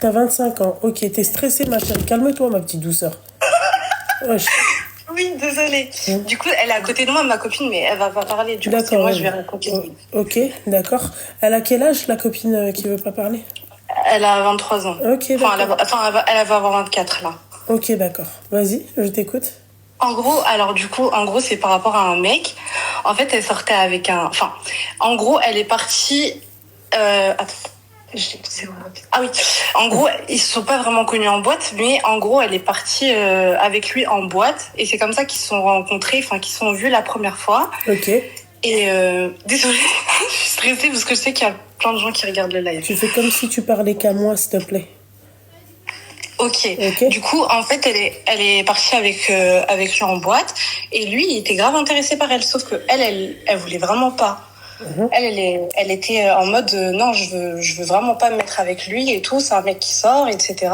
T'as 25 ans. Ok, t'es stressée, ma chérie. Calme-toi, ma petite douceur. Wesh. Oui, désolée. Du coup, elle est à côté de moi, ma copine, mais elle va pas parler. Du coup, c'est D'accord. moi, je vais raconter. Ok, d'accord. Elle a quel âge, la copine qui veut pas parler? Elle a 23 ans. Ok, Enfin, d'accord. elle va avoir 24, là. Ok, d'accord. Vas-y, je t'écoute. En gros, c'est par rapport à un mec. En fait, elle sortait avec un... Enfin, en gros, elle est partie... Attends. C'est vrai. Ah oui. En gros, ils se sont pas vraiment connus en boîte, mais en gros, elle est partie avec lui en boîte. Et c'est comme ça qu'ils se sont rencontrés, enfin, qu'ils se sont vus la première fois. Ok. Et désolée, je suis stressée parce que je sais qu'il y a plein de gens qui regardent le live. Tu fais comme si tu parlais qu'à moi, s'il te plaît. Ok. Ok. Du coup, en fait, elle est partie avec lui en boîte et lui, il était grave intéressé par elle, sauf que elle voulait vraiment pas. Elle était en mode non, je veux vraiment pas me mettre avec lui et tout. C'est un mec qui sort, etc.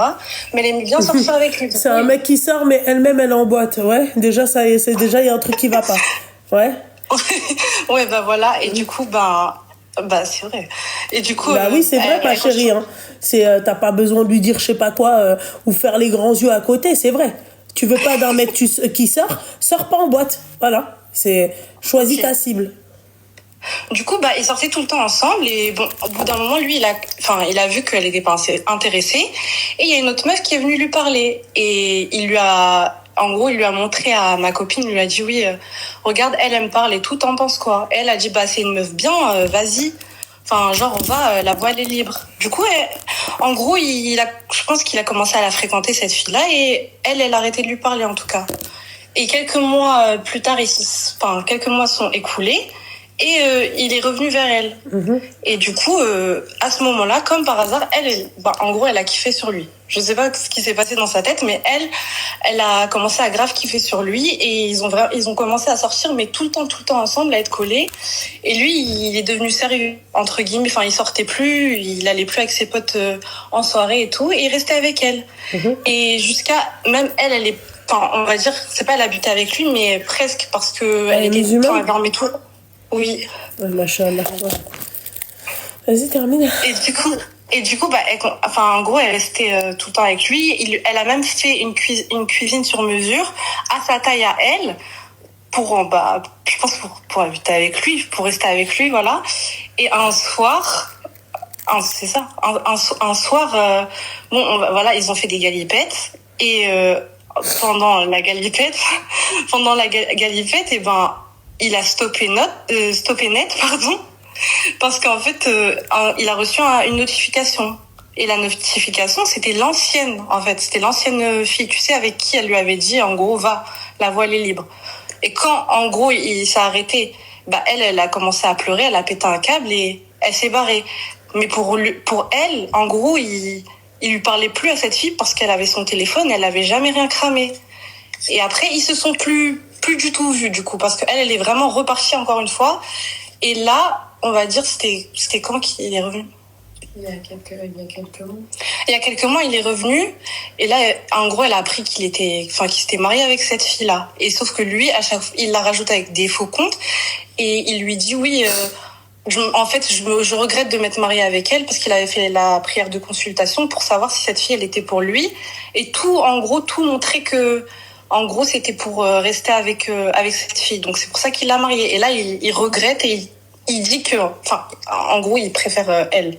Mais elle aimait bien sortir avec lui. C'est un mec qui sort, mais elle-même, elle est en boîte. Ouais. Déjà, déjà, il y a un truc qui va pas. Ouais. Ouais, bah voilà. Et du coup, bah c'est vrai. Et du coup, bah oui, c'est vrai, ma chérie. Hein. T'as pas besoin de lui dire je sais pas quoi ou faire les grands yeux à côté. C'est vrai. Tu veux pas d'un mec qui sors pas en boîte. Voilà. Choisis ta cible. Du coup, ils sortaient tout le temps ensemble et bon, au bout d'un moment, lui, il a vu qu'elle était pas intéressée et il y a une autre meuf qui est venue lui parler et il lui a montré à ma copine, il lui a dit oui, regarde, elle me parle et tout, t'en penses quoi? Elle a dit c'est une meuf bien, vas-y. Enfin, genre, on va, la voie, elle est libre. Du coup, en gros, je pense qu'il a commencé à la fréquenter, cette fille-là, et elle a arrêté de lui parler, en tout cas. Et quelques mois plus tard, quelques mois sont écoulés, et il est revenu vers elle. Et du coup, à ce moment-là, comme par hasard, en gros, elle a kiffé sur lui. Je sais pas ce qui s'est passé dans sa tête, mais elle a commencé à grave kiffer sur lui et ils ont commencé à sortir, mais tout le temps ensemble, à être collés. Et lui, il est devenu sérieux, entre guillemets. Enfin, il sortait plus, il allait plus avec ses potes en soirée et tout, et il restait avec elle. Et jusqu'à, même elle est, enfin, on va dire, c'est pas elle habitait avec lui, mais presque, parce que elle était, elle dormait tout. Oui. Machallah. Vas-y, termine. Et du coup, en gros, elle restait tout le temps avec lui. Elle a même fait une cuisine sur mesure à sa taille à elle je pense pour habiter avec lui, pour rester avec lui, voilà. Et un soir, c'est ça, un soir, voilà, ils ont fait des galipettes et pendant la galipette, et il a stoppé net, pardon. Parce qu'en fait, il a reçu une notification. Et la notification, c'était l'ancienne, en fait. C'était l'ancienne fille, tu sais, avec qui elle lui avait dit, en gros, va, la voie, elle est libre. Et quand, en gros, il s'est arrêté, elle a commencé à pleurer, elle a pété un câble et elle s'est barrée. Mais pour elle, en gros, il lui parlait plus à cette fille parce qu'elle avait son téléphone, elle avait jamais rien cramé. Et après, ils se sont plus du tout vus, du coup, parce qu'elle est vraiment repartie encore une fois. Et là, on va dire, c'était quand qu'il est revenu? Il y a quelques mois. Il y a quelques mois, il est revenu. Et là, en gros, elle a appris qu'il s'était marié avec cette fille-là. Et sauf que lui, à chaque fois, il la rajoute avec des faux comptes. Et il lui dit, oui, je regrette de m'être mariée avec elle parce qu'il avait fait la prière de consultation pour savoir si cette fille, elle était pour lui. Et tout montrait que, en gros, c'était pour rester avec cette fille. Donc, c'est pour ça qu'il l'a mariée. Et là, il regrette et il dit que, en gros, il préfère elle.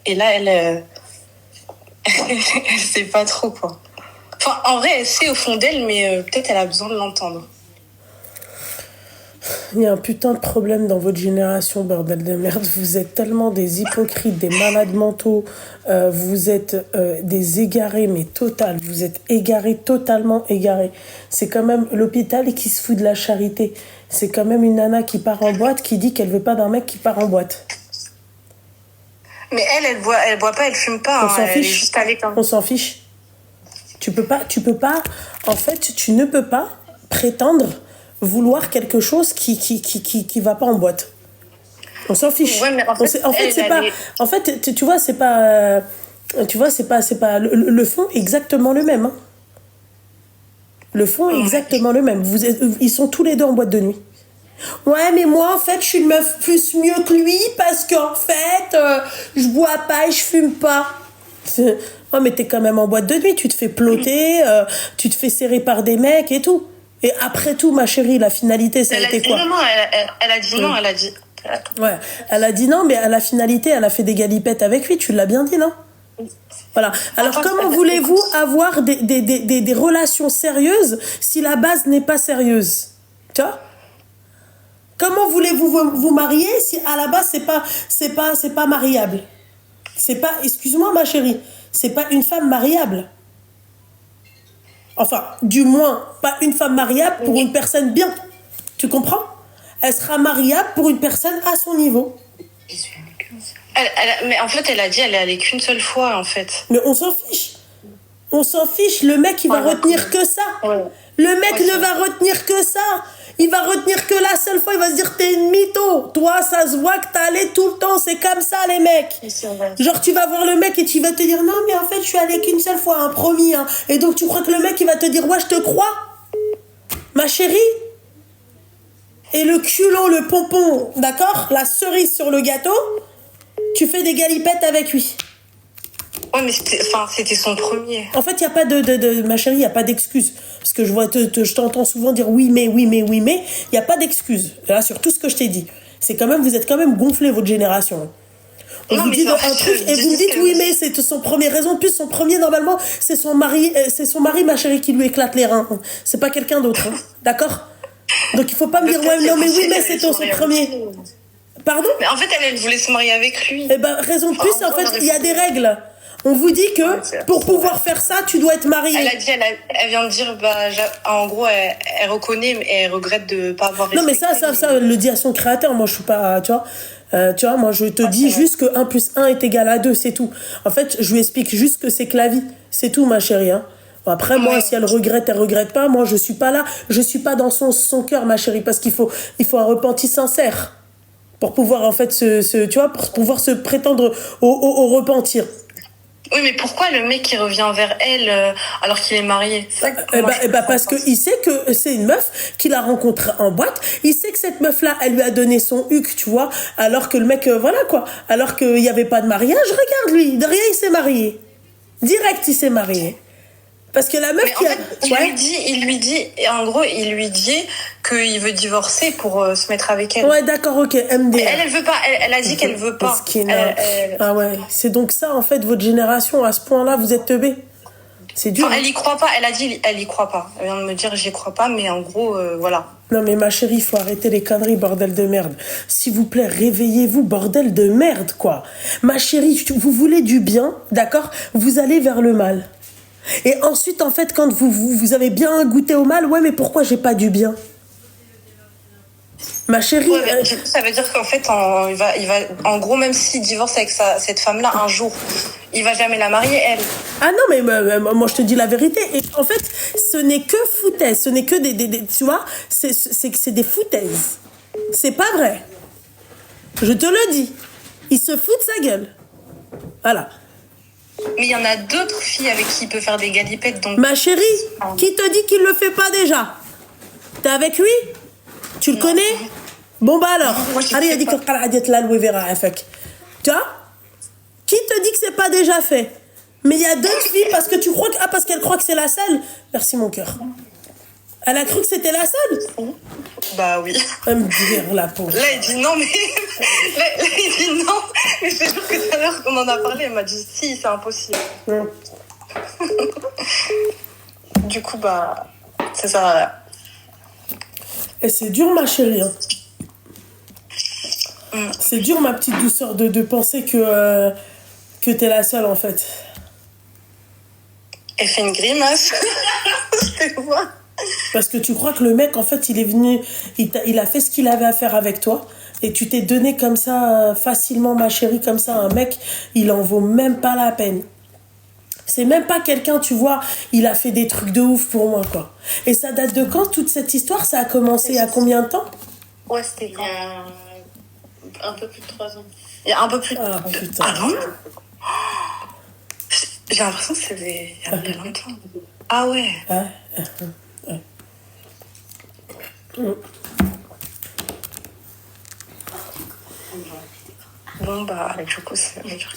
Et là, elle sait pas trop, quoi. Enfin, en vrai, elle sait au fond d'elle, mais peut-être elle a besoin de l'entendre. Il y a un putain de problème dans votre génération, bordel de merde. Vous êtes tellement des hypocrites, des malades mentaux. Vous êtes des égarés, mais total. Vous êtes égarés, totalement égarés. C'est quand même l'hôpital qui se fout de la charité. C'est quand même une nana qui part en boîte qui dit qu'elle veut pas d'un mec qui part en boîte. Mais elle boit pas, elle fume pas. On s'en fiche. Elle est juste avec On s'en fiche. Tu peux pas. En fait, tu ne peux pas prétendre vouloir quelque chose qui va pas en boîte. On s'en fiche. Ouais, mais en fait, c'est pas. En fait, tu vois, c'est pas. Tu vois, c'est pas. Le fond est exactement le même. Hein. Le fond est exactement le même. Ils sont tous les deux en boîte de nuit. Ouais, mais moi, en fait, je suis une meuf plus mieux que lui parce qu'en fait, je bois pas et je fume pas. Ouais, mais t'es quand même en boîte de nuit, tu te fais ploter, tu te fais serrer par des mecs et tout. Et après tout, ma chérie, la finalité, ça a été quoi? Non, elle a dit non, elle a dit... Attends. Ouais, elle a dit non, mais à la finalité, elle a fait des galipettes avec lui, tu l'as bien dit, non? Voilà. Alors, comment voulez-vous avoir des relations sérieuses si la base n'est pas sérieuse? Tu vois? Comment voulez-vous vous marier si à la base c'est pas mariable? C'est pas, excuse-moi ma chérie, c'est pas une femme mariable. Enfin, du moins, pas une femme mariable pour une personne bien. Tu comprends? Elle sera mariable pour une personne à son niveau. Mais en fait, elle a dit elle est allée qu'une seule fois, en fait. Mais on s'en fiche. On s'en fiche. Le mec, il va retenir que ça. Ouais. Le mec ne va retenir que ça. Il va retenir que la seule fois, il va se dire t'es une mytho. Toi, ça se voit que t'es allé tout le temps. C'est comme ça, les mecs. Genre, tu vas voir le mec et tu vas te dire non, mais en fait, je suis allé qu'une seule fois, un promis. Hein. Et donc, tu crois que le mec, il va te dire ouais, je te crois, ma chérie. Et le culot, le pompon, d'accord, la cerise sur le gâteau, tu fais des galipettes avec lui. Ouais, mais c'était son premier. En fait, il n'y a pas ma chérie, il n'y a pas d'excuse. Parce que je t'entends souvent dire oui, mais. Il n'y a pas d'excuse. Là, sur tout ce que je t'ai dit. Vous êtes quand même gonflé, votre génération. On vous dit un truc et vous me dites oui, mais c'est son premier raison. De plus, son premier, normalement, c'est son mari, ma chérie, qui lui éclate les reins. C'est pas quelqu'un d'autre. Hein. D'accord? Donc, il faut pas me dire ouais, non, mais oui, mais c'est son premier. Pardon? Mais en fait, elle voulait se marier avec lui. Eh ben, raison de plus, en fait, il y a des règles. On vous dit que pour pouvoir faire ça, tu dois être mariée. Elle a dit, elle vient de dire, en gros, elle reconnaît, mais elle regrette de pas avoir respecté. Non, mais ça, elle le dit à son créateur. Moi, je suis pas, tu vois, moi, je te dis juste que 1 + 1 est égal à 2, c'est tout. En fait, je lui explique juste que c'est que la vie. C'est tout, ma chérie, hein. Après, moi, si elle regrette pas. Moi, je suis pas là. Je suis pas dans son cœur, ma chérie, parce qu'il faut un repenti sincère pour pouvoir, en fait, tu vois, pour pouvoir se prétendre au repentir. Oui, mais pourquoi le mec il revient vers elle alors qu'il est marié? Parce qu'il sait que c'est une meuf qu'il a rencontrée en boîte. Il sait que cette meuf-là, elle lui a donné son huc, tu vois. Alors que le mec, voilà quoi. Alors qu'il n'y avait pas de mariage, regarde lui. De rien, il s'est marié. Direct, il s'est marié. Parce que la meuf qui il lui dit, et en gros, il lui dit qu'il veut divorcer pour se mettre avec elle. Ouais, d'accord, ok, MDR. Mais elle veut pas, elle a dit qu'elle veut pas. Ah ouais, c'est donc ça, en fait, votre génération, à ce point-là, vous êtes teubés. C'est dur. Enfin, elle y croit pas, elle a dit, elle y croit pas. Elle vient de me dire, j'y crois pas, mais en gros, voilà. Non, mais ma chérie, il faut arrêter les conneries, bordel de merde. S'il vous plaît, réveillez-vous, bordel de merde, quoi. Ma chérie, vous voulez du bien, d'accord? Vous allez vers le mal. Et ensuite, en fait, quand vous avez bien goûté au mal, ouais, mais pourquoi j'ai pas du bien? Ma chérie... Ouais, ça veut dire qu'en fait, il va, en gros, même s'il divorce avec cette femme-là un jour, il va jamais la marier, elle. Ah non, mais moi, je te dis la vérité. Et en fait, ce n'est que foutaise. Ce n'est que des tu vois, c'est des foutaises. C'est pas vrai. Je te le dis. Il se fout de sa gueule. Voilà. Mais il y en a d'autres filles avec qui il peut faire des galipettes. Donc... Ma chérie, qui te dit qu'il le fait pas déjà? T'es avec lui? Tu le connais? Bon bah alors. Tu vois? Qui te dit que c'est pas déjà fait? Mais il y a d'autres filles parce que tu crois que parce qu'elle croit que c'est la seule. Merci mon cœur. Elle a cru que c'était la seule? Bah oui. Elle me dire la pauvre. Là il dit non mais là il dit non. Mais je te jure que tout à l'heure qu'on en a parlé, elle m'a dit si, c'est impossible. Du coup bah c'est ça. Et c'est dur ma chérie. Hein. C'est dur ma petite douceur de penser que t'es la seule en fait. Elle fait une grimace. Je te vois. Parce que tu crois que le mec, en fait, il est venu, il a fait ce qu'il avait à faire avec toi, et tu t'es donné comme ça, facilement, ma chérie, comme ça, un mec, il en vaut même pas la peine. C'est même pas quelqu'un, tu vois, il a fait des trucs de ouf pour moi, quoi. Et ça date de quand, toute cette histoire? Ça a commencé il y a combien de temps? Ouais, c'était quand? Il y a un peu plus de 3 ans. Il y a un peu plus de... Ah, putain. Ah bon? J'ai l'impression que c'était il y a bien longtemps. Ah ouais. Bon bah du coup ça veut dire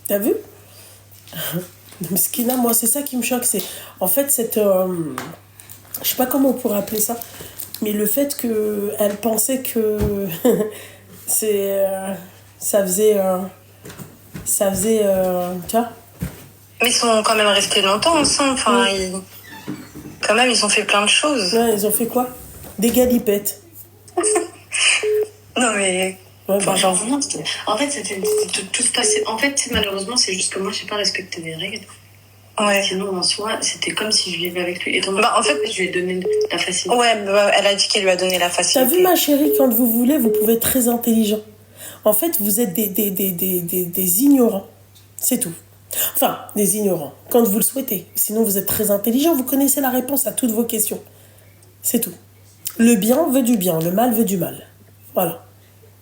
que T'as vu? Mskina, moi, c'est ça qui me choque. C'est, en fait, cette... je sais pas comment on pourrait appeler ça, mais le fait qu'elle pensait que c'est... ça faisait... tu vois? Mais ils sont quand même restés longtemps ensemble. Enfin, quand même, ils ont fait plein de choses. Ouais, ils ont fait quoi? Des galipettes. Non, mais... Ouais, Enfin, bah, genre vraiment, en fait, c'était tout se passait. En fait, malheureusement, c'est juste que moi, j'ai pas respecté les règles. Ouais. Sinon, en soi, c'était comme si je vivais avec lui. Et donc, Bah, en fait, je lui ai donné la facilité. Ouais, bah, elle a dit qu'elle lui a donné la t'as facilité. vu, ma chérie, quand vous voulez, vous pouvez être très intelligent. En fait, vous êtes des ignorants. C'est tout. Enfin, des ignorants, quand vous le souhaitez. Sinon, vous êtes très intelligent, vous connaissez la réponse à toutes vos questions. C'est tout. Le bien veut du bien, le mal veut du mal. Voilà.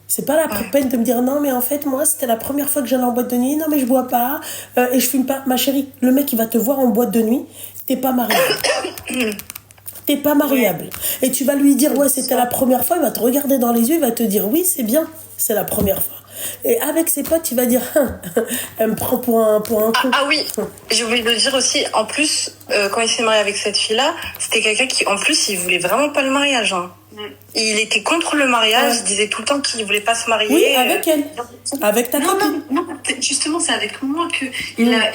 C'est pas la peine de me dire non, mais en fait, moi, c'était la première fois que j'allais en boîte de nuit. Non, mais je bois pas et je fume pas. Ma chérie, le mec, il va te voir en boîte de nuit. T'es pas mariable. T'es pas mariable. Et tu vas lui dire, ouais, c'était la première fois. Il va te regarder dans les yeux. Il va te dire, oui, c'est bien. C'est la première fois. Et avec ses potes, il va dire, elle me prend pour un con. Ah oui, j'ai oublié de le dire aussi. En plus, quand il s'est marié avec cette fille-là, c'était quelqu'un qui, en plus, il voulait vraiment pas le mariage. Hein. Il était contre le mariage. Ouais. Il disait tout le temps qu'il voulait pas se marier. Oui, avec elle. Avec ta copine. Non, justement, c'est avec moi que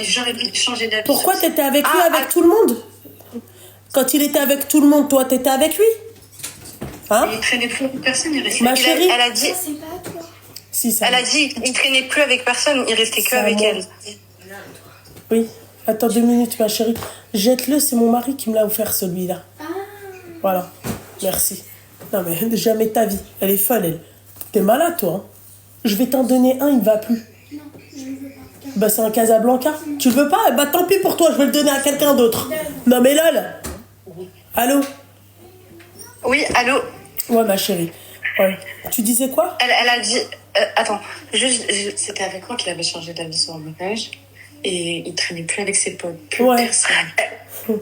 j'aurais dû changer d'avis. Pourquoi t'étais avec lui, Ah, avec tout le monde? Quand il était avec tout le monde, toi, t'étais avec lui? Hein? Il traînait plus avec personne, il restait. Ma chérie. Elle a dit, Si, ça elle a dit, il traînait plus avec personne. Il restait que C'est à avec moi. elle. Oui. Attends 2 minutes, ma chérie. Jette-le, c'est mon mari qui me l'a offert, celui-là. Voilà. Merci. Non, mais jamais ta vie. Elle est folle, elle. T'es malade, toi. Hein. Je vais t'en donner un, il va plus. Non, je ne veux pas. Bah, c'est un Casablanca. Tu le veux pas? Bah, tant pis pour toi, je vais le donner à quelqu'un d'autre. Non, mais lol. Allô? Oui, allô. Ouais, ma chérie. Ouais. Tu disais quoi? Elle a dit, attends, C'était avec moi qu'il avait changé d'avis sur le mariage. Et il traînait plus avec ses potes. Plus Ouais. personne.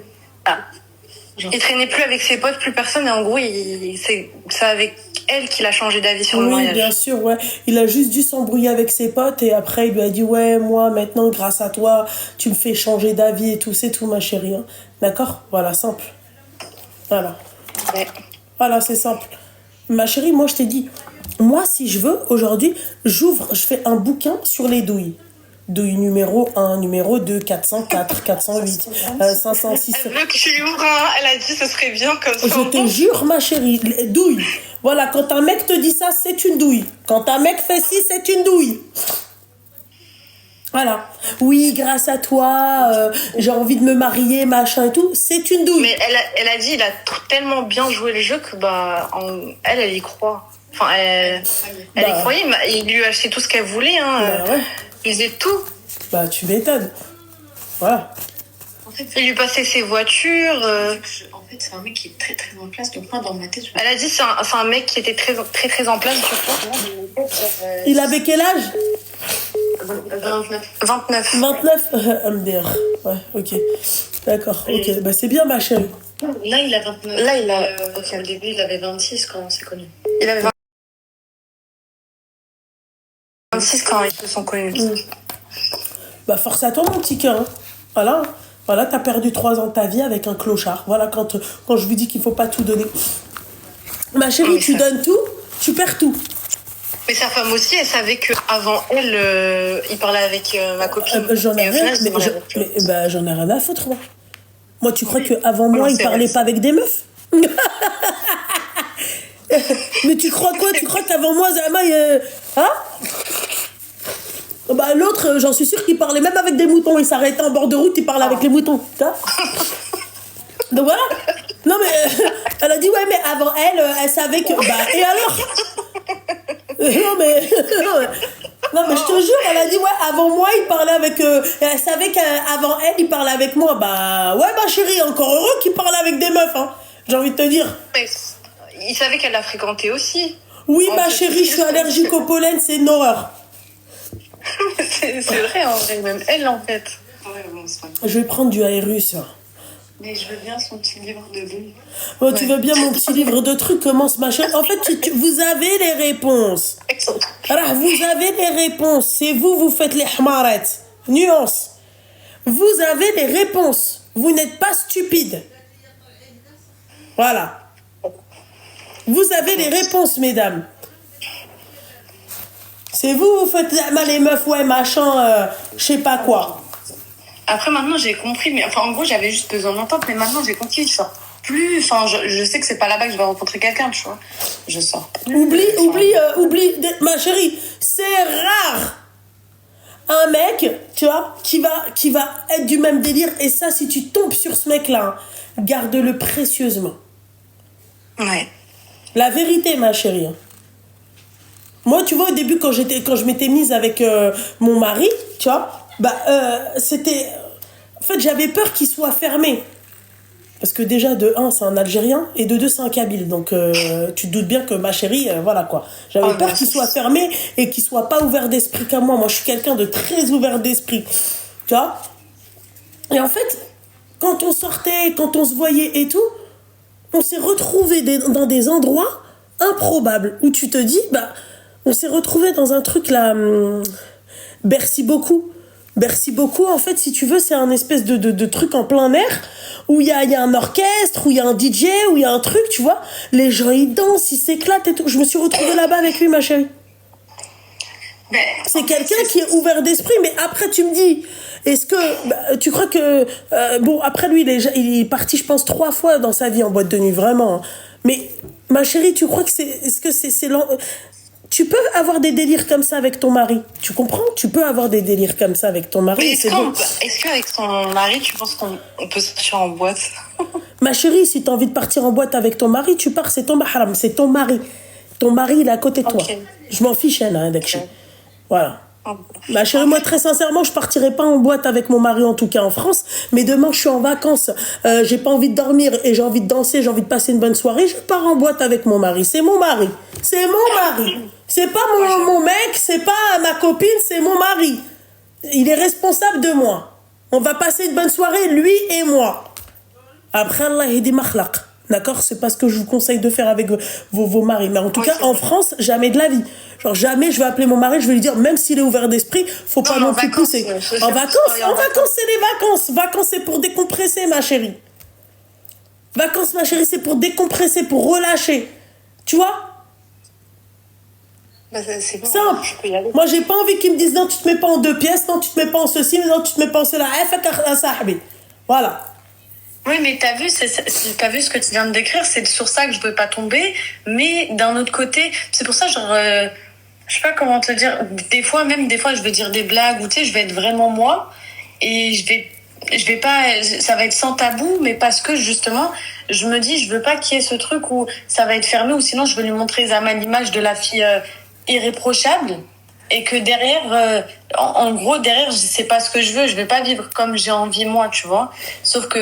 il traînait plus avec ses potes, plus personne. Et en gros, c'est avec elle qu'il a changé d'avis sur le Oui, mariage. bien sûr, ouais. Il a juste dû s'embrouiller avec ses potes et après il lui a dit ouais, moi maintenant grâce à toi, tu me fais changer d'avis et tout, c'est tout ma chérie. Hein. D'accord? Voilà, simple. Voilà. Ouais. Voilà, c'est simple. Ma chérie, moi je t'ai dit, moi si je veux, aujourd'hui, je fais un bouquin sur les douilles. Douille numéro 1, numéro 2, 404, 408, 506. Elle veut que je lui ouvre un. Elle a dit ce serait bien comme ça. Je te jure, ma chérie, les douilles. Voilà, quand un mec te dit ça, c'est une douille. Quand un mec fait ci, c'est une douille. Voilà. Oui, grâce à toi, j'ai envie de me marier, machin et tout. C'est une douille. Mais elle a dit il a tellement bien joué le jeu que elle y croit. Enfin, elle Bah. y croyait. Il lui a acheté tout ce qu'elle voulait. Hein. Bah ouais. Il faisait tout. Bah, tu m'étonnes. Voilà. En fait, Il lui passait ses voitures. en fait, c'est un mec qui est très très en place. Donc, moi, dans ma tête, je Elle a dit c'est un mec qui était très très très en place du coup. Il avait quel âge? 29. 29. 29 MDR. Ouais, ok. D'accord, ok. Bah, c'est bien, ma chérie. Là, il a 29. Là, il a- Au début, il avait 26 quand on s'est connus. Il avait 26 quand ils se sont connus. Bah, force à toi, mon petit cœur. Hein. Voilà. Voilà, t'as perdu 3 ans de ta vie avec un clochard. Voilà, quand je vous dis qu'il faut pas tout donner. Ma chérie, Oui, tu ça. donnes tout, tu perds tout. Mais sa femme aussi, elle savait qu'avant elle, il parlait avec ma copine. J'en ai Et au rien, final, mais, c'est vrai. bah, j'en ai rien à foutre, moi. Moi, tu crois qu'avant moi, Non, il c'est parlait vrai. pas avec des meufs? Mais tu crois quoi? Tu crois qu'avant moi, Zama, hein? Bah, l'autre, j'en suis sûre qu'il parlait même avec des moutons. Il s'arrêtait en bord de route, il parlait avec les moutons. T'as? Donc voilà. Non, mais elle a dit, ouais, mais avant elle, elle savait que. Bah, et alors? Non, mais. Non, mais je te jure, elle a dit, ouais, avant moi, il parlait avec. Elle savait qu'avant elle, il parlait avec moi. Bah, ouais, ma chérie, encore heureux qu'il parlait avec des meufs, hein. J'ai envie de te dire. Mais il savait qu'elle l'a fréquenté aussi. Oui, En ma fait, chérie, je suis allergique au pollen, c'est une horreur. c'est vrai, en vrai, même elle, en fait. Ouais, bon, c'est pas grave. Je vais prendre du Aérus. Mais je veux bien son petit livre de vie. Oh, tu veux bien mon petit livre de trucs, commence ma chérie. En fait, vous avez les réponses. Alors, vous avez les réponses. C'est vous, vous faites les hmarettes. Nuance. Vous avez les réponses. Vous n'êtes pas stupide. Voilà. Vous avez les réponses, mesdames. C'est vous, vous faites mal les meufs, ouais, machin, je sais pas quoi. Après, maintenant, j'ai compris. Mais enfin, en gros, j'avais juste besoin d'entendre. Mais maintenant, j'ai compris. Je sors plus. Enfin, je sais que c'est pas là-bas que je vais rencontrer quelqu'un, tu vois. Je sors plus. Oublie, ma chérie. C'est rare. Un mec, tu vois, qui va être du même délire. Et ça, si tu tombes sur ce mec-là, garde-le précieusement. Ouais. La vérité, ma chérie. Moi, tu vois, au début, quand je m'étais mise avec mon mari, tu vois, c'était... En fait, j'avais peur qu'il soit fermé. Parce que déjà, de 1, c'est un Algérien, et de 2, c'est un Kabyle. Donc, tu te doutes bien que ma chérie, voilà quoi. J'avais peur qu'il soit fermé et qu'il soit pas ouvert d'esprit comme moi. Moi, je suis quelqu'un de très ouvert d'esprit. Tu vois? Et en fait, quand on sortait, quand on se voyait et tout, on s'est retrouvés dans des endroits improbables où tu te dis, on s'est retrouvés dans un truc là, Bercy beaucoup. Bercy beaucoup, en fait, si tu veux, c'est un espèce de truc en plein air où il y a un orchestre, où il y a un DJ, où il y a un truc, tu vois. Les gens, ils dansent, ils s'éclatent et tout. Je me suis retrouvée là-bas avec lui, ma chérie. C'est quelqu'un qui est ouvert d'esprit, mais après, tu me dis, est-ce que tu crois que... bon, après, lui, il est parti, je pense, 3 fois dans sa vie en boîte de nuit, vraiment. Mais, ma chérie, tu crois que c'est... Est-ce que c'est tu peux avoir des délires comme ça avec ton mari. Tu comprends? Tu peux avoir des délires comme ça avec ton mari. Est-ce qu'avec ton mari, tu penses qu'on peut sortir en boîte? Ma chérie, si tu as envie de partir en boîte avec ton mari, tu pars, c'est ton mahram, c'est ton mari. Ton mari, il est à côté de toi. Je m'en fiche, hein, Dakshi. Voilà. Ma chérie, moi, très sincèrement, je partirai pas en boîte avec mon mari, en tout cas en France. Mais demain, je suis en vacances. J'ai pas envie de dormir et j'ai envie de danser, j'ai envie de passer une bonne soirée. Je pars en boîte avec mon mari. C'est mon mari. C'est mon mari. C'est pas mon mec, c'est pas ma copine, c'est mon mari. Il est responsable de moi. On va passer une bonne soirée, lui et moi. Après, Allah yahdi makhlaq. D'accord? C'est pas ce que je vous conseille de faire avec vos maris. Mais en tout cas, en France, jamais de la vie. Genre, jamais je vais appeler mon mari, je vais lui dire, même s'il est ouvert d'esprit, faut pas non plus pousser. En vacances, c'est les vacances. Vacances, c'est pour décompresser, ma chérie. Vacances, ma chérie, c'est pour décompresser, pour relâcher. Tu vois? C'est bon, simple. Moi, j'ai pas envie qu'ils me disent, non, tu te mets pas en 2 pièces, non, tu te mets pas en ceci, non, tu te mets pas en cela. Voilà. Oui, mais t'as vu ce que tu viens de décrire, c'est sur ça que je veux pas tomber. Mais d'un autre côté, c'est pour ça, genre, je sais pas comment te dire. Des fois, je vais dire des blagues ou tu sais, je vais être vraiment moi et je vais pas, ça va être sans tabou, mais parce que justement, je me dis, je veux pas qu'il y ait ce truc où ça va être fermé ou sinon je vais lui montrer l'image de la fille irréprochable. Et que derrière, en gros, derrière, c'est pas ce que je vais pas vivre comme j'ai envie moi, tu vois. Sauf que,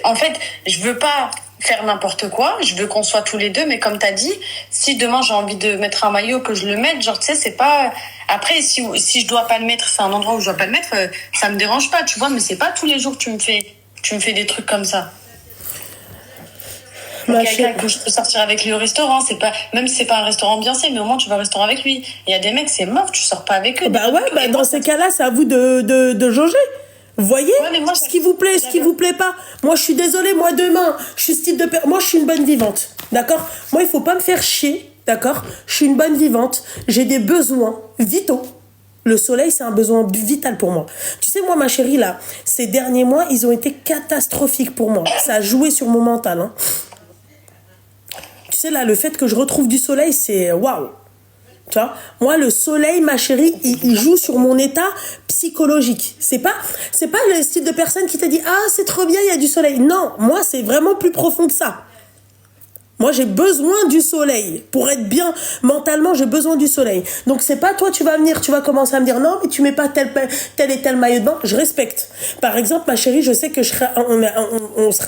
en fait, je veux pas faire n'importe quoi, je veux qu'on soit tous les deux, mais comme t'as dit, si demain j'ai envie de mettre un maillot, que je le mette, genre, tu sais, c'est pas... Après, si je dois pas le mettre, c'est un endroit où je dois pas le mettre, ça me dérange pas, tu vois, mais c'est pas tous les jours que tu me fais des trucs comme ça. Quelqu'un que je peux sortir avec lui au restaurant, c'est pas, même si c'est pas un restaurant bien c'est, mais au moins tu vas au restaurant avec lui. Il y a des mecs, c'est mort, tu sors pas avec eux. Dans ces cas-là, c'est à vous de jauger. Vous voyez, ce qui vous plaît, ce qui vous plaît pas. Moi, je suis désolée, moi demain, je suis ce type de moi, je suis une bonne vivante, d'accord. Moi, il faut pas me faire chier, d'accord. Je suis une bonne vivante, j'ai des besoins vitaux. Le soleil, c'est un besoin vital pour moi. Tu sais, moi, ma chérie, là, ces derniers mois, ils ont été catastrophiques pour moi. Ça a joué sur mon mental, hein. Tu sais, là, le fait que je retrouve du soleil, c'est waouh. Tu vois, moi, le soleil, ma chérie, il joue sur mon état psychologique. C'est pas le style de personne qui te dit, ah, c'est trop bien, il y a du soleil. Non, moi, c'est vraiment plus profond que ça. Moi, j'ai besoin du soleil. Pour être bien mentalement, j'ai besoin du soleil. Donc, c'est pas toi, tu vas venir, tu vas commencer à me dire non, mais tu mets pas tel et tel maillot de bain. Je respecte. Par exemple, ma chérie, je sais que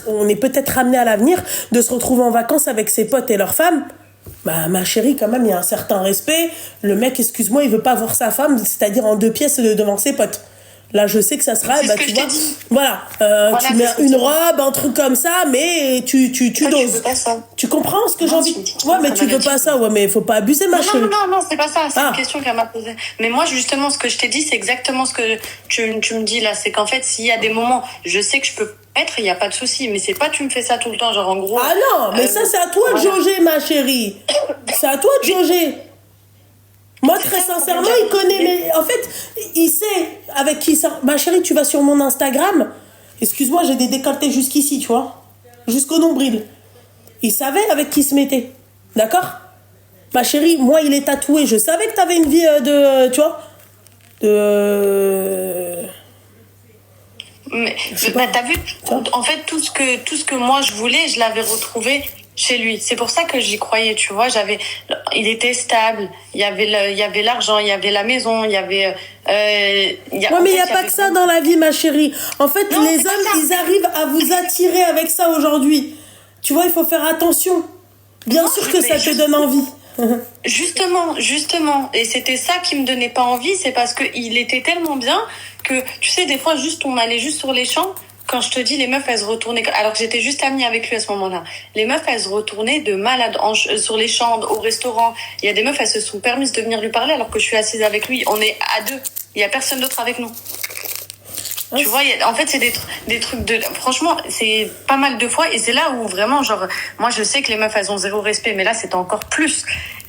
on est peut-être ramené à l'avenir de se retrouver en vacances avec ses potes et leurs femmes. Bah, ma chérie, quand même, il y a un certain respect. Le mec, excuse-moi, il veut pas voir sa femme, c'est-à-dire en 2 pièces devant ses potes. Là, je sais que ça sera, C'est bah, ce que tu je t'ai vois, dit. voilà, Voilà, tu mets c'est ce que une je t'ai dit. robe, un truc comme ça, mais tu Toi, tu veux doses. pas ça. Tu comprends ce que j'ai Non, envie? tu me dis Ouais, mais ça tu veux pas ça, ouais, mais faut pas abuser, ma Non, chérie. non, c'est pas ça. C'est Ah. une question qu'elle m'a posée. Mais moi, justement, ce que je t'ai dit, c'est exactement ce que tu me dis là. C'est qu'en fait, s'il y a des moments, je sais que je peux être, il n'y a pas de souci. Mais c'est pas tu me fais ça tout le temps, genre en gros. Ah non, mais ça, c'est à toi de voilà. jauger, ma chérie. C'est à toi de jauger. Moi, très sincèrement, il connaît mes... En fait, il sait avec qui ça... Ma chérie, tu vas sur mon Instagram. Excuse-moi, j'ai des décolletés jusqu'ici, tu vois. Jusqu'au nombril. Il savait avec qui se mettait. D'accord? Ma chérie, moi, il est tatoué. Je savais que t'avais une vie de... tu vois? Mais sais pas. bah, t'as vu, en fait, tout ce que moi je voulais, je l'avais retrouvé chez lui. C'est pour ça que j'y croyais, tu vois. Il était stable. Il y avait l'argent, il y avait la maison, il y avait. Ouais, mais il n'y a pas que ça dans la vie, ma chérie. En fait, Non, les c'est pas hommes, ça. ils arrivent à vous attirer avec ça aujourd'hui. Tu vois, il faut faire attention. Bien Non, sûr que mais ça te donne envie. Justement. Et c'était ça qui me donnait pas envie, c'est parce que il était tellement bien que, tu sais, des fois, on allait juste sur les champs. Quand je te dis, les meufs, elles se retournaient, alors que j'étais juste amie avec lui à ce moment-là. Les meufs, elles se retournaient de malade sur les champs, au restaurant. Il y a des meufs, elles se sont permises de venir lui parler alors que je suis assise avec lui. On est à deux. Il y a personne d'autre avec nous. Tu vois, en fait, c'est des trucs de... Franchement, c'est pas mal de fois. Et c'est là où vraiment, genre... Moi, je sais que les meufs, elles ont zéro respect. Mais là, c'était encore plus.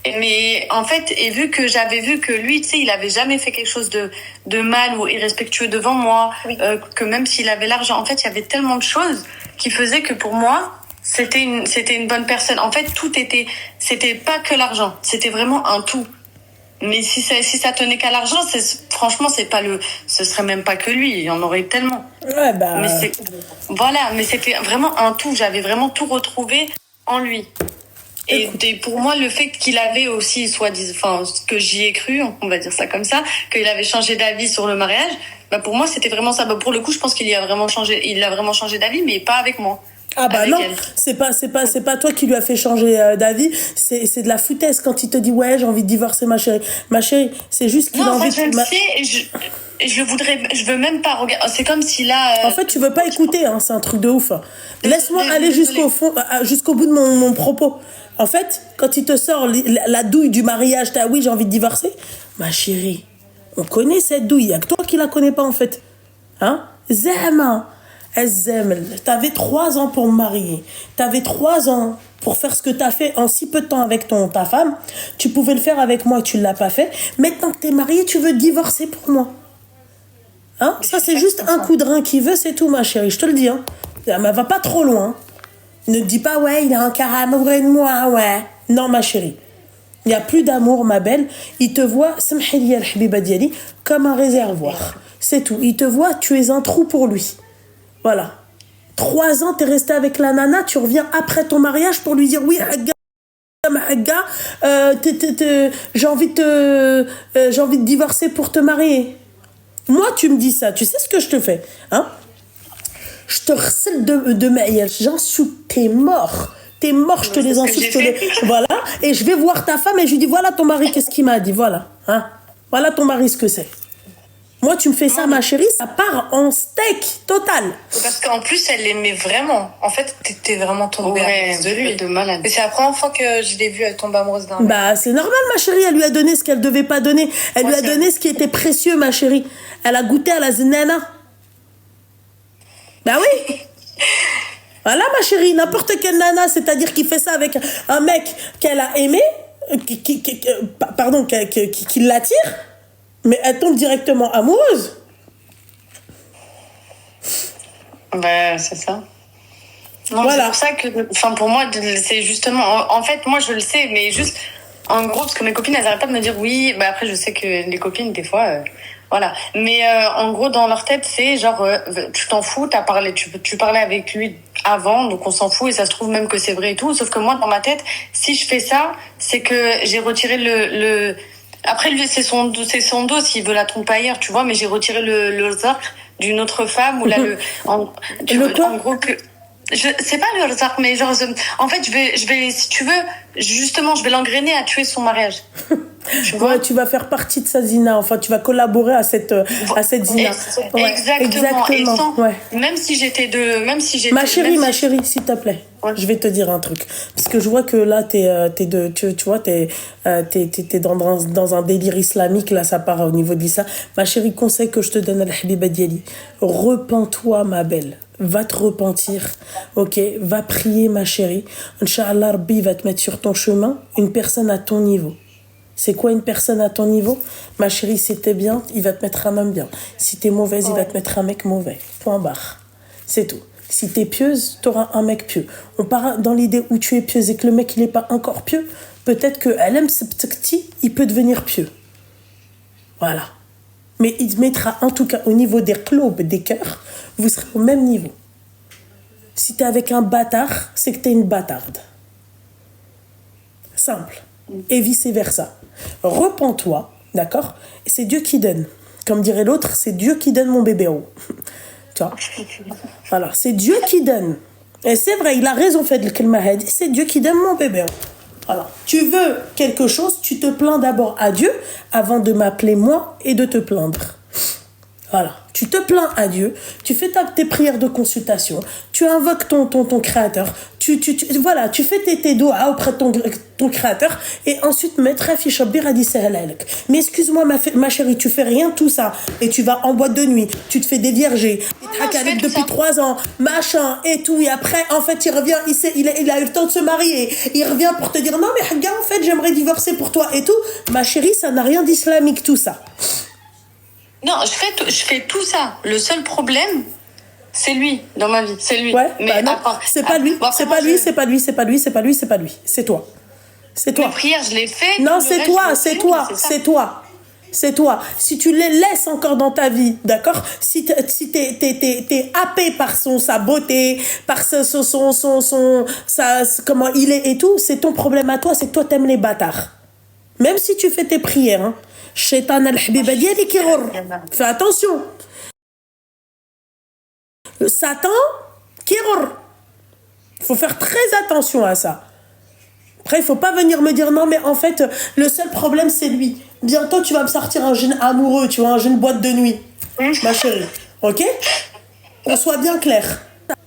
Mais en fait, et j'avais vu que lui, tu sais, il avait jamais fait quelque chose de mal ou irrespectueux devant moi. Oui. Que même s'il avait l'argent... En fait, il y avait tellement de choses qui faisaient que pour moi, c'était une bonne personne. En fait, c'était pas que l'argent. C'était vraiment un tout. Mais si ça tenait qu'à l'argent, franchement, ce serait même pas que lui. Il y en aurait tellement. Ouais, bah... Mais c'était vraiment un tout. J'avais vraiment tout retrouvé en lui. Et pour moi, le fait qu'il avait aussi, que j'y ai cru, on va dire ça comme ça, qu'il avait changé d'avis sur le mariage, bah pour moi, c'était vraiment ça. Bah pour le coup, je pense qu'il a vraiment changé d'avis, mais pas avec moi. Ah bah non, c'est pas toi qui lui a fait changer d'avis, c'est de la foutaise quand il te dit ouais, j'ai envie de divorcer, ma chérie. Ma chérie, c'est juste qu'il a envie de... je le sais et je veux même pas regarder. C'est comme si là... En fait, tu veux pas écouter, hein, c'est un truc de ouf. Laisse-moi aller jusqu'au fond, jusqu'au bout de mon propos. En fait, quand il te sort la douille du mariage, oui, j'ai envie de divorcer. Ma chérie, on connaît cette douille, il y a que toi qui la connais pas en fait. Hein? Zama. T'avais 3 ans pour me marier. T'avais 3 ans pour faire ce que t'as fait en si peu de temps avec ta femme. Tu pouvais le faire avec moi, tu l'as pas fait. Maintenant que t'es marié, tu veux divorcer pour moi. Hein? Ça, c'est juste un coup de rein qui veut, c'est tout, ma chérie. Je te le dis. Hein. Mais va pas trop loin. Ne te dis pas, ouais, il a un cœur amoureux de moi, ouais. Non, ma chérie. Il n'y a plus d'amour, ma belle. Il te voit, samhili al-habiba diali, comme un réservoir. C'est tout. Il te voit, tu es un trou pour lui. Voilà. 3 ans, t'es resté avec la nana, tu reviens après ton mariage pour lui dire oui, j'ai envie de divorcer pour te marier. Moi, tu me dis ça, tu sais ce que je te fais, hein? Je te recèle de maïel, j'insulte, t'es mort, je te les insulte, voilà, et je vais voir ta femme et je lui dis voilà ton mari, qu'est-ce qu'il m'a dit, voilà, hein? Voilà ton mari, ce que c'est. Moi, tu me fais ça, ma chérie, ça part en steak total. Parce qu'en plus, elle l'aimait vraiment. En fait, t'étais vraiment tombée amoureuse de lui. De malade. Et c'est la première fois que je l'ai vue tomber amoureuse d'un mec. Bah, c'est normal, ma chérie. Elle lui a donné ce qu'elle devait pas donner. Elle lui a donné ce qui était précieux, ma chérie. Elle a goûté à la zinana. Bah oui. Voilà, ma chérie. N'importe quelle nana, c'est-à-dire qui fait ça avec un mec qu'elle a aimé, qui l'attire. Mais elle tombe directement amoureuse. Bah, c'est ça. Non, voilà. C'est pour ça que, pour moi, c'est justement, en fait, moi, je le sais, mais juste, en gros, parce que mes copines, elles arrêtent pas de me dire oui, bah après, je sais que les copines, des fois, voilà. Mais, en gros, dans leur tête, c'est genre, tu t'en fous, tu parlais avec lui avant, donc on s'en fout, et ça se trouve même que c'est vrai et tout. Sauf que moi, dans ma tête, si je fais ça, c'est que j'ai retiré après, lui, c'est son dos s'il veut la tromper ailleurs, tu vois, mais j'ai retiré le zark d'une autre femme, ou là, en gros, que, c'est pas le zark, mais genre, en fait, je vais, si tu veux, justement, je vais l'engrainer à tuer son mariage. Tu vois? Ouais, tu vas faire partie de sa zina. Enfin, tu vas collaborer à cette zina. Ouais, Exactement. Et sans, ouais. même si j'étais de, même si j'étais. Ma chérie, s'il te plaît. Ouais. Je vais te dire un truc. Parce que je vois que là, tu vois, t'es dans un délire islamique. Là, ça part au niveau de l'islam. Ma chérie, conseil que je te donne à la Habiba Diali. Repens-toi, ma belle. Va te repentir. Ok? Va prier, ma chérie. Inch'Allah, Rabbi va te mettre sur ton chemin une personne à ton niveau. C'est quoi une personne à ton niveau? Ma chérie, si t'es bien, il va te mettre un homme bien. Si t'es mauvaise, il va te mettre un mec mauvais. Point barre. C'est tout. Si t'es pieuse, t'auras un mec pieux. On part dans l'idée où tu es pieuse et que le mec, il est pas encore pieux. Peut-être que elle aime ce petit, il peut devenir pieux. Voilà. Mais il te mettra, en tout cas, au niveau des globes, des cœurs, vous serez au même niveau. Si t'es avec un bâtard, c'est que t'es une bâtarde. Simple. Et vice-versa. Repens-toi, d'accord? C'est Dieu qui donne. Comme dirait l'autre, c'est Dieu qui donne mon bébé. Tu vois? Voilà, c'est Dieu qui donne. Et c'est vrai, il a raison, fait le kalmahad. C'est Dieu qui donne mon bébé. Voilà. Tu veux quelque chose, tu te plains d'abord à Dieu avant de m'appeler moi et de te plaindre. Voilà. Tu te plains à Dieu, tu fais tes prières de consultation, tu invoques ton créateur, voilà, tu fais tes doigts auprès de ton créateur, et ensuite, mais excuse-moi, ma chérie, tu fais rien de tout ça, et tu vas en boîte de nuit, tu te fais des viergers, avec depuis 3 ans, machin, et tout, et après, en fait, il revient, il a eu le temps de se marier, il revient pour te dire, non, mais regarde, en fait, j'aimerais divorcer pour toi, et tout. Ma chérie, ça n'a rien d'islamique, tout ça. Non, je fais tout ça. Le seul problème, c'est lui dans ma vie. C'est lui. Ouais, mais non, c'est pas lui. C'est pas lui. C'est toi. C'est toi. Mes prières, je les fais. Non, c'est toi. Si tu les laisses encore dans ta vie, d'accord? Si t'es happé par sa beauté, par comment il est et tout, c'est ton problème à toi, c'est que toi t'aimes les bâtards. Même si tu fais tes prières, hein. Shaitan al-Habiba diali qui ror. Fais attention. Le Satan qui ror. Il faut faire très attention à ça. Après, il faut pas venir me dire non, mais en fait, le seul problème, c'est lui. Bientôt, tu vas me sortir un jeune amoureux, tu vois, un jeune boîte de nuit. Ma chérie. Ok? Qu'on soit bien clair.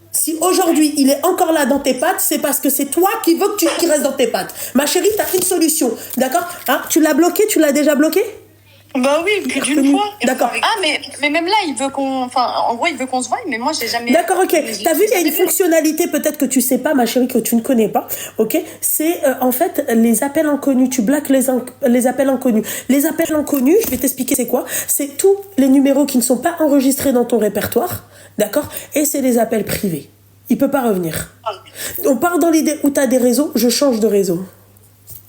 Si aujourd'hui, il est encore là dans tes pattes, c'est parce que c'est toi qui veux qu'il reste dans tes pattes. Ma chérie, t'as une solution. D'accord? Hein? Tu l'as bloqué? Tu l'as déjà bloqué? Bah oui, plus d'une fois. D'accord. Ah, mais même là, il veut qu'on... Enfin, en gros, il veut qu'on se voie, mais moi, j'ai jamais... D'accord, ok. T'as vu, il y a une fonctionnalité peut-être que tu sais pas, ma chérie, que tu ne connais pas. Ok? C'est en fait les appels inconnus. Tu bloques les appels inconnus. Les appels inconnus, je vais t'expliquer c'est quoi. C'est tous les numéros qui ne sont pas enregistrés dans ton répertoire. D'accord? Et c'est les appels privés. Il peut pas revenir. On part dans l'idée où tu as des réseaux, je change de réseau.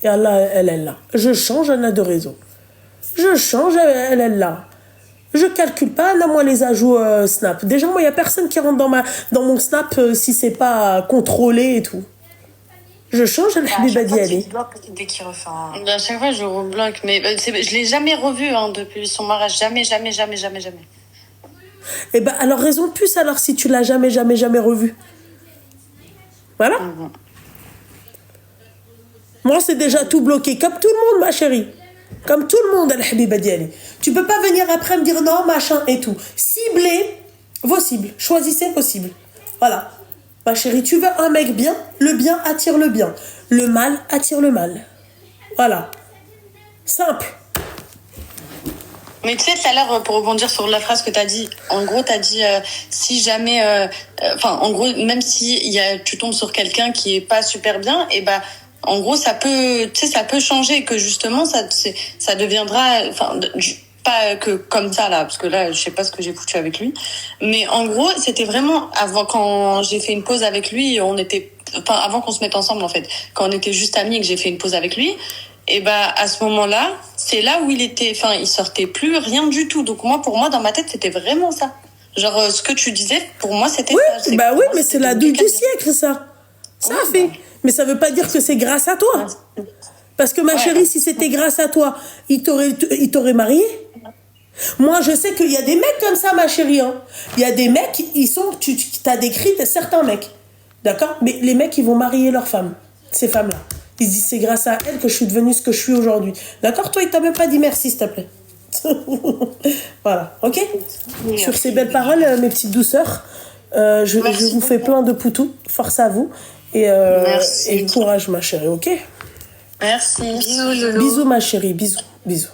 Et Allah, elle est là. Je change, elle a de réseau. Je change, elle est là. Je calcule pas, là, moi, les ajouts Snap. Déjà, moi, il n'y a personne qui rentre dans mon Snap si c'est pas contrôlé et tout. Je change, elle Habiba Diali. Dès qu'il refait un... À chaque fois, je rebloque. Mais je l'ai jamais revu hein, depuis son mariage. Jamais. Eh ben, alors, raison de plus, alors, si tu l'as jamais revu. Voilà. Moi, c'est déjà tout bloqué. Comme tout le monde, ma chérie. Comme tout le monde, Al-Habiba Diali. Tu peux pas venir après me dire non, machin et tout. Ciblez vos cibles. Choisissez vos cibles. Voilà. Ma chérie, tu veux un mec bien, le bien attire le bien. Le mal attire le mal. Voilà. Simple. Mais tu sais, tout à l'heure, pour rebondir sur la phrase que t'as dit, en gros, t'as dit, si jamais, en gros, même si tu tombes sur quelqu'un qui est pas super bien, et bah, en gros, ça peut changer, que justement, ça deviendra, pas que comme ça, là, parce que là, je sais pas ce que j'ai foutu avec lui, mais en gros, c'était vraiment avant, quand j'ai fait une pause avec lui, avant qu'on se mette ensemble, en fait, quand on était juste amis et que j'ai fait une pause avec lui, et bah, à ce moment-là, c'est là où il sortait plus rien du tout. Donc pour moi, dans ma tête, c'était vraiment ça. Genre, ce que tu disais, pour moi, c'était ça. Bah oui, mais c'est la douille du siècle, ça. Ça fait. Mais ça veut pas dire que c'est grâce à toi. Parce que ma chérie, si c'était grâce à toi, il t'aurait marié. Moi, je sais qu'il y a des mecs comme ça, ma chérie. Hein. Il y a des mecs, t'as décrit certains mecs. D'accord? Mais les mecs, ils vont marier leurs femmes. Ces femmes-là. Il se dit c'est grâce à elle que je suis devenue ce que je suis aujourd'hui. D'accord? Toi, il t'a même pas dit merci, s'il te plaît. Voilà, ok? Oui, Sur ces merci. belles paroles, mes petites douceurs, je Merci vous fais beaucoup. plein de poutous. Force à vous. Et Merci. courage, ma chérie, ok? Merci. Bisous, Lolo. Bisous, ma chérie. Bisous. Bisous.